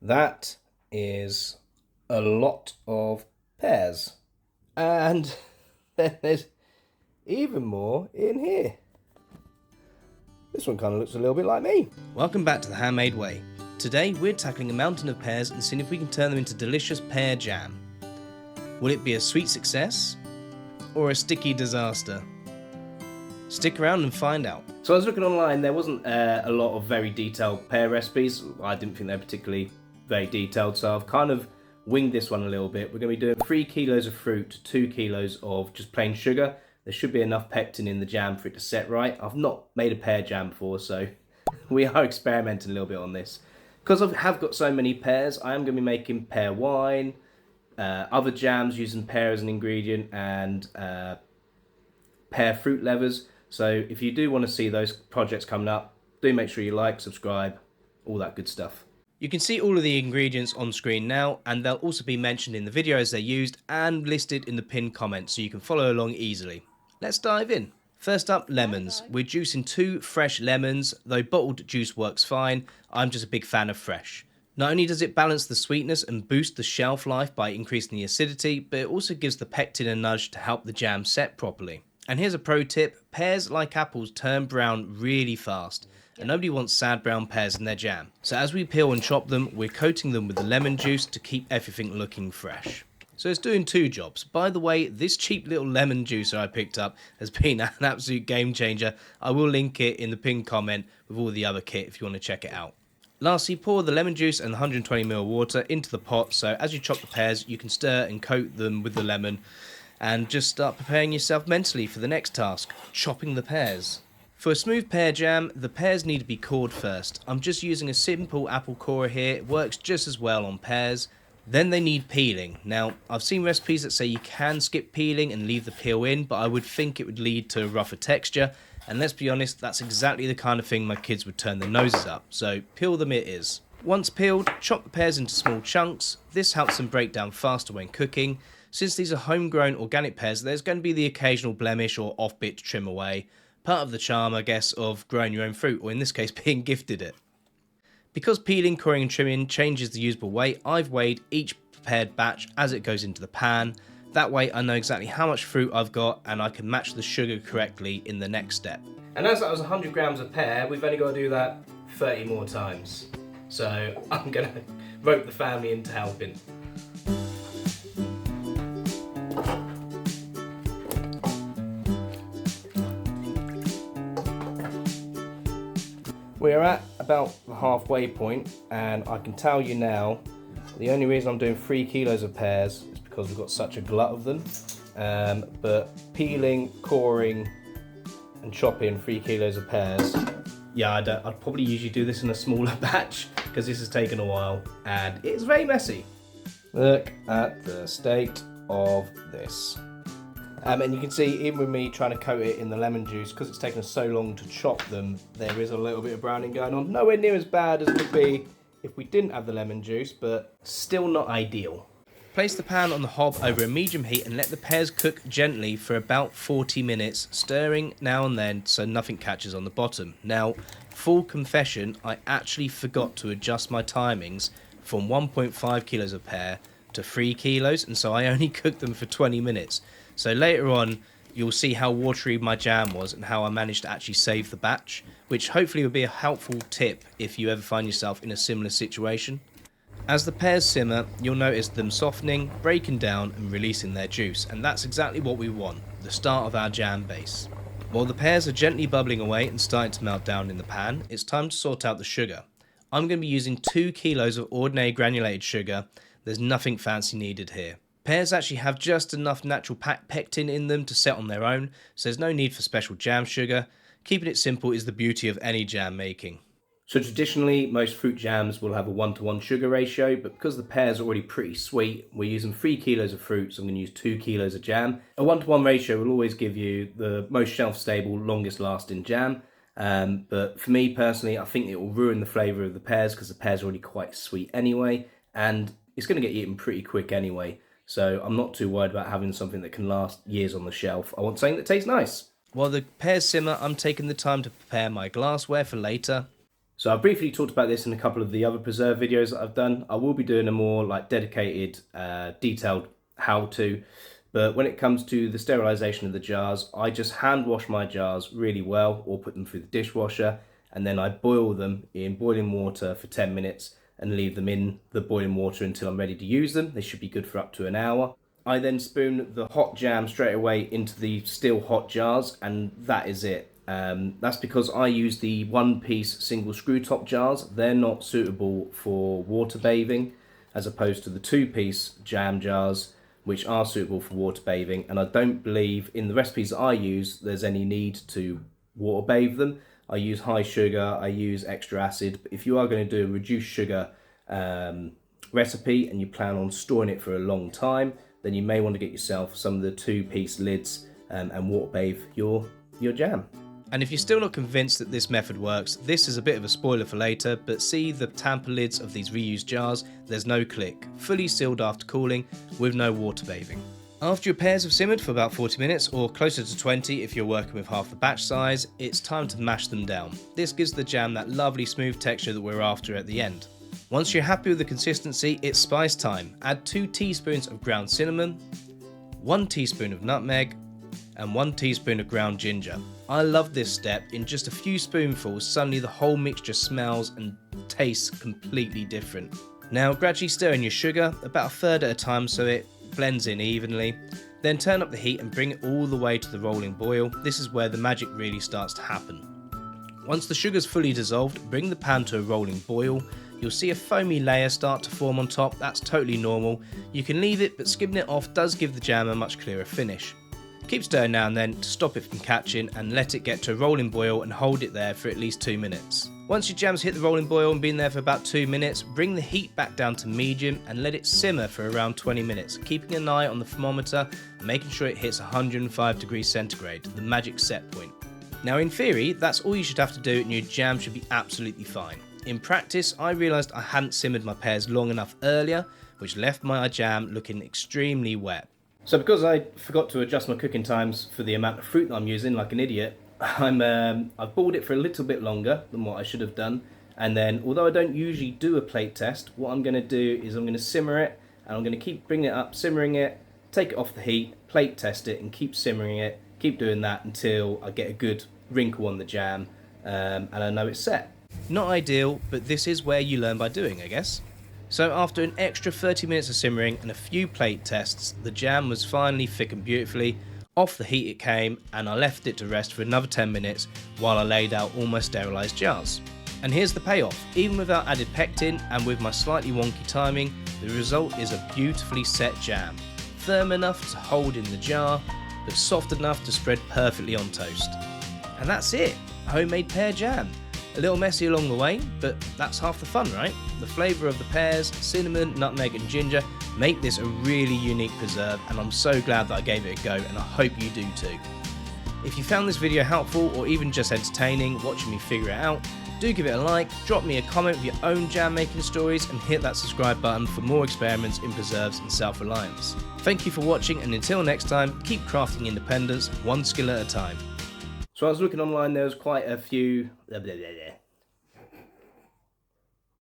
That is a lot of pears. And then there's even more in here. This one kind of looks a little bit like me. Welcome back to the Handmade Way. Today we're tackling a mountain of pears and seeing if we can turn them into delicious pear jam. Will it be a sweet success or a sticky disaster? Stick around and find out. So I was looking online, there wasn't a lot of very detailed pear recipes. I didn't think they were particularly very detailed, so I've kind of winged this one a little bit. We're going to be doing 3 kilos of fruit, 2 kilos of just plain sugar. There should be enough pectin in the jam for it to set right. I've not made a pear jam before, so we are experimenting a little bit on this. Because I have got so many pears, I am going to be making pear wine, other jams using pear as an ingredient, and pear fruit levers. So if you do want to see those projects coming up, do make sure you like, subscribe, all that good stuff. You can see all of the ingredients on screen now, and they'll also be mentioned in the video as they're used and listed in the pinned comments so you can follow along easily. Let's dive in. First up, lemons. We're juicing 2 fresh lemons, though bottled juice works fine. I'm just a big fan of fresh. Not only does it balance the sweetness and boost the shelf life by increasing the acidity, but it also gives the pectin a nudge to help the jam set properly. And here's a pro tip, pears like apples turn brown really fast, and nobody wants sad brown pears in their jam. So as we peel and chop them, we're coating them with the lemon juice to keep everything looking fresh. So it's doing 2 jobs. By the way, this cheap little lemon juicer I picked up has been an absolute game changer. I will link it in the pinned comment with all the other kit if you want to check it out. Lastly, pour the lemon juice and 120ml water into the pot, so as you chop the pears, you can stir and coat them with the lemon and just start preparing yourself mentally for the next task, chopping the pears. For a smooth pear jam, the pears need to be cored first. I'm just using a simple apple corer here, it works just as well on pears. Then they need peeling. Now, I've seen recipes that say you can skip peeling and leave the peel in, but I would think it would lead to a rougher texture, and let's be honest, that's exactly the kind of thing my kids would turn their noses up, so peel them it is. Once peeled, chop the pears into small chunks. This helps them break down faster when cooking. Since these are homegrown organic pears, there's going to be the occasional blemish or off bit to trim away. Part of the charm, I guess, of growing your own fruit, or in this case, being gifted it. Because peeling, coring and trimming changes the usable weight, I've weighed each prepared batch as it goes into the pan. That way I know exactly how much fruit I've got and I can match the sugar correctly in the next step. And as that was 100 grams of pear, we've only got to do that 30 more times. So I'm going to rope the family into helping. We're at about the halfway point, and I can tell you now, the only reason I'm doing 3 kilos of pears is because we've got such a glut of them. But peeling, coring and chopping 3 kilos of pears, yeah, I'd probably usually do this in a smaller batch because this has taken a while and it's very messy. Look at the state of this. And you can see, even with me trying to coat it in the lemon juice, because it's taken so long to chop them, there is a little bit of browning going on. Nowhere near as bad as it would be if we didn't have the lemon juice, but still not ideal. Place the pan on the hob over a medium heat and let the pears cook gently for about 40 minutes, stirring now and then so nothing catches on the bottom. Now, full confession, I actually forgot to adjust my timings from 1.5 kilos of pear to 3 kilos, and so I only cooked them for 20 minutes. So later on, you'll see how watery my jam was and how I managed to actually save the batch, which hopefully will be a helpful tip if you ever find yourself in a similar situation. As the pears simmer, you'll notice them softening, breaking down and releasing their juice, and that's exactly what we want, the start of our jam base. While the pears are gently bubbling away and starting to melt down in the pan, it's time to sort out the sugar. I'm going to be using 2 kilos of ordinary granulated sugar. There's nothing fancy needed here. Pears actually have just enough natural pectin in them to set on their own, so there's no need for special jam sugar. Keeping it simple is the beauty of any jam making. So traditionally, most fruit jams will have a 1-to-1 sugar ratio, but because the pears are already pretty sweet, we're using 3 kilos of fruit, so I'm going to use 2 kilos of jam. A 1-to-1 ratio will always give you the most shelf-stable, longest-lasting jam. But for me personally, I think it will ruin the flavour of the pears because the pears are already quite sweet anyway, and it's going to get eaten pretty quick anyway. So I'm not too worried about having something that can last years on the shelf. I want something that tastes nice. While the pears simmer, I'm taking the time to prepare my glassware for later. So I briefly talked about this in a couple of the other preserve videos that I've done. I will be doing a more like dedicated, detailed how-to. But when it comes to the sterilisation of the jars, I just hand wash my jars really well or put them through the dishwasher, and then I boil them in boiling water for 10 minutes and leave them in the boiling water until I'm ready to use them. They should be good for up to an hour. I then spoon the hot jam straight away into the still hot jars, and that is it. That's because I use the one-piece single screw top jars. They're not suitable for water bathing, as opposed to the two-piece jam jars, which are suitable for water bathing. And I don't believe in the recipes that I use there's any need to water bathe them. I use high sugar, I use extra acid, but if you are going to do a reduced sugar recipe and you plan on storing it for a long time, then you may want to get yourself some of the two-piece lids and water bathe your jam. And if you're still not convinced that this method works, this is a bit of a spoiler for later, but see the tamper lids of these reused jars, there's no click, fully sealed after cooling with no water bathing. After your pears have simmered for about 40 minutes, or closer to 20 if you're working with half the batch size, it's time to mash them down. This gives the jam that lovely smooth texture that we're after at the end. Once you're happy with the consistency, it's spice time. Add 2 teaspoons of ground cinnamon, 1 teaspoon of nutmeg, and 1 teaspoon of ground ginger. I love this step. In just a few spoonfuls, suddenly the whole mixture smells and tastes completely different. Now gradually stir in your sugar, about a third at a time so it blends in evenly. Then turn up the heat and bring it all the way to the rolling boil. This is where the magic really starts to happen. Once the sugar's fully dissolved, bring the pan to a rolling boil. You'll see a foamy layer start to form on top. That's totally normal. You can leave it, but skimming it off does give the jam a much clearer finish. Keep stirring now and then to stop it from catching, and let it get to a rolling boil and hold it there for at least 2 minutes. Once your jam's hit the rolling boil and been there for about 2 minutes, bring the heat back down to medium and let it simmer for around 20 minutes, keeping an eye on the thermometer and making sure it hits 105 degrees centigrade, the magic set point. Now in theory, that's all you should have to do and your jam should be absolutely fine. In practice, I realised I hadn't simmered my pears long enough earlier, which left my jam looking extremely wet. So because I forgot to adjust my cooking times for the amount of fruit that I'm using like an idiot, I've boiled it for a little bit longer than what I should have done. And then, although I don't usually do a plate test, what I'm going to do is I'm going to simmer it, and I'm going to keep bringing it up, simmering it, take it off the heat, plate test it, and keep simmering it, keep doing that until I get a good wrinkle on the jam, and I know it's set. Not ideal, but this is where you learn by doing, I guess. So after an extra 30 minutes of simmering and a few plate tests, the jam was finally thickened beautifully. Off the heat it came, and I left it to rest for another 10 minutes while I laid out all my sterilised jars. And here's the payoff. Even without added pectin and with my slightly wonky timing, the result is a beautifully set jam. Firm enough to hold in the jar, but soft enough to spread perfectly on toast. And that's it, homemade pear jam. A little messy along the way, but that's half the fun, right? The flavour of the pears, cinnamon, nutmeg and ginger make this a really unique preserve, and I'm so glad that I gave it a go, and I hope you do too. If you found this video helpful or even just entertaining watching me figure it out, do give it a like, drop me a comment with your own jam making stories, and hit that subscribe button for more experiments in preserves and self-reliance. Thank you for watching, and until next time, keep crafting independence one skill at a time. So I was looking online, there was quite a few